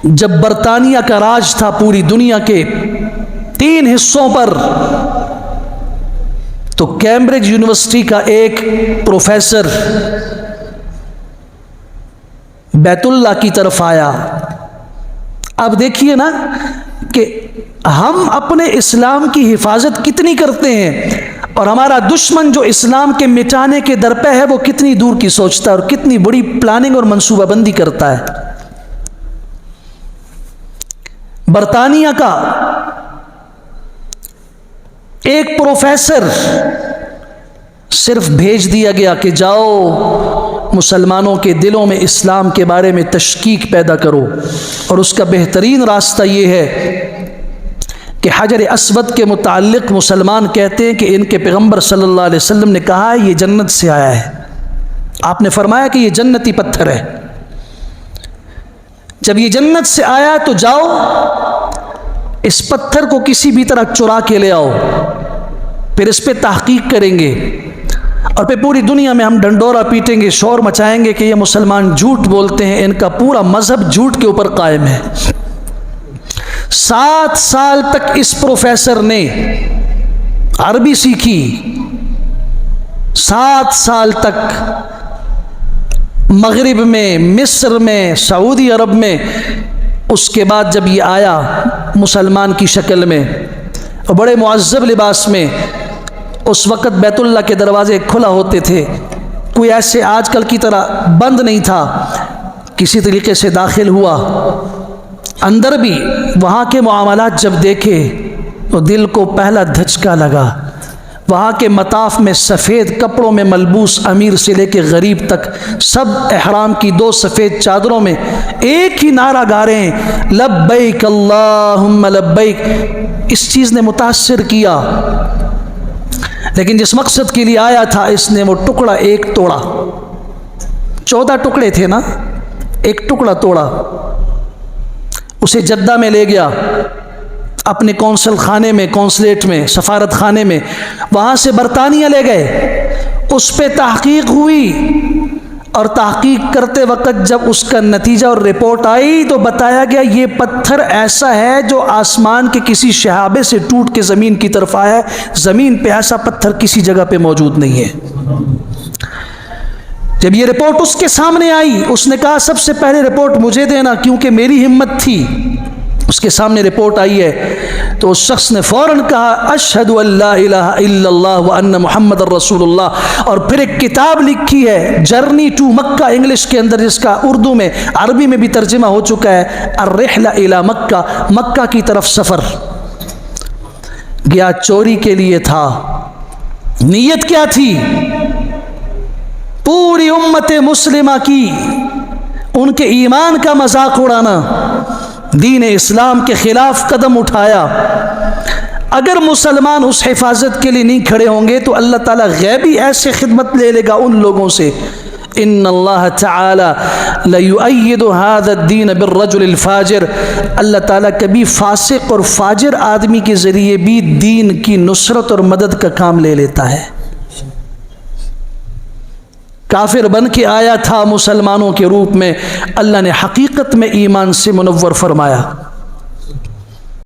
जब बरतानिया का राज था पूरी दुनिया के 3 हिस्सों पर, तो कैम्ब्रिज यूनिवर्सिटी का एक प्रोफेसर बैतुल्लाह की तरफ आया। अब देखिए ना कि हम अपने इस्लाम की हिफाजत कितनी करते हैं और हमारा दुश्मन जो इस्लाम के मिटाने के दर पे है वो कितनी दूर की सोचता है और कितनी बड़ी प्लानिंग और मंसूबाबंदी करता है। बरतानिया का एक प्रोफेसर सिर्फ भेज दिया गया कि जाओ मुसलमानों के दिलों में इस्लाम के बारे में तशकीक पैदा करो, और उसका बेहतरीन रास्ता ये है कि हजर अस्वद के मुताल्लिक़ मुसलमान कहते हैं कि इनके पैगम्बर सल्लल्लाहु अलैहि वसल्लम ने कहा है ये जन्नत से आया है। आपने फरमाया कि ये जन्नती पत्थर है। जब ये जन्नत से आया तो जाओ इस पत्थर को किसी भी तरह चुरा के ले आओ, फिर इस पे तहकीक करेंगे और फिर पूरी दुनिया में हम डंडोरा पीटेंगे, शोर मचाएंगे कि ये मुसलमान झूठ बोलते हैं, इनका पूरा मजहब झूठ के ऊपर कायम है। 7 साल तक इस प्रोफेसर ने अरबी सीखी, 7 साल तक मगरिब में, मिस्र में, सऊदी अरब में। उसके बाद जब ये आया मुसलमान की शक्ल में और बड़े मुअज़्ज़ब लिबास में, उस वक़्त बैतुल्लाह के दरवाज़े खुला होते थे, कोई ऐसे आजकल की तरह बंद नहीं था। किसी तरीके से दाखिल हुआ, अंदर भी वहाँ के मामलात जब देखे तो दिल को पहला धचका लगा। वहाँ के मताफ में सफ़ेद कपड़ों में मलबूस अमीर से लेके गरीब तक सब एहराम की 2 सफ़ेद चादरों में एक ही नारा गा रहे हैं, लब्बैक अल्लाहुम्मा लब्बैक। इस चीज़ ने मुतासिर किया, लेकिन जिस मकसद के लिए आया था इसने वो टुकड़ा एक तोड़ा। 14 टुकड़े थे ना, एक टुकड़ा तोड़ा। उसे जद्दा में ले गया, अपने कौंसल खाने में, कौंसलेट में, सफारत खाने में, वहाँ से बरतानिया ले गए। उस पे तहकीक हुई और तहकीक करते वक्त जब उसका नतीजा और रिपोर्ट आई तो बताया गया ये पत्थर ऐसा है जो आसमान के किसी शहाबे से टूट के ज़मीन की तरफ आया है। ज़मीन पे ऐसा पत्थर किसी जगह पे मौजूद नहीं है। जब ये रिपोर्ट उसके सामने आई, उसने कहा सबसे पहले रिपोर्ट मुझे देना, क्योंकि मेरी हिम्मत थी। उसके सामने रिपोर्ट आई है तो उस शख्स ने फ़ौरन कहा अशहदु अल्ला इलाहा इल्लल्लाह व अन्ना मुहम्मदर रसूलुल्लाह। और फिर एक किताब लिखी है जर्नी टू मक्का इंग्लिश के अंदर, जिसका उर्दू में, अरबी में भी तर्जुमा हो चुका है, अर्रिहला इला मक्का, मक्का की तरफ सफ़र। गया चोरी के लिए था। नीयत क्या थी? पूरी उम्मत मुस्लिमा की, उनके ईमान का मजाक उड़ाना, दीन इस्लाम के ख़िलाफ़ कदम उठाया। अगर मुसलमान उस हिफाजत के लिए नहीं खड़े होंगे तो अल्लाह ताला गैबी ऐसे खिदमत ले लेगा उन लोगों से। इन्नल्लाह तआला लयुअय्यिदु हाज़ा दीन बिर्रजुलिल फाजिर। अल्लाह ताला कभी फासिक और फाजिर आदमी के ज़रिए भी दीन की नुसरत और मदद का काम ले लेता है। काफिर बन के आया था मुसलमानों के रूप में, अल्लाह ने हकीकत में ईमान से मुनव्वर फरमाया।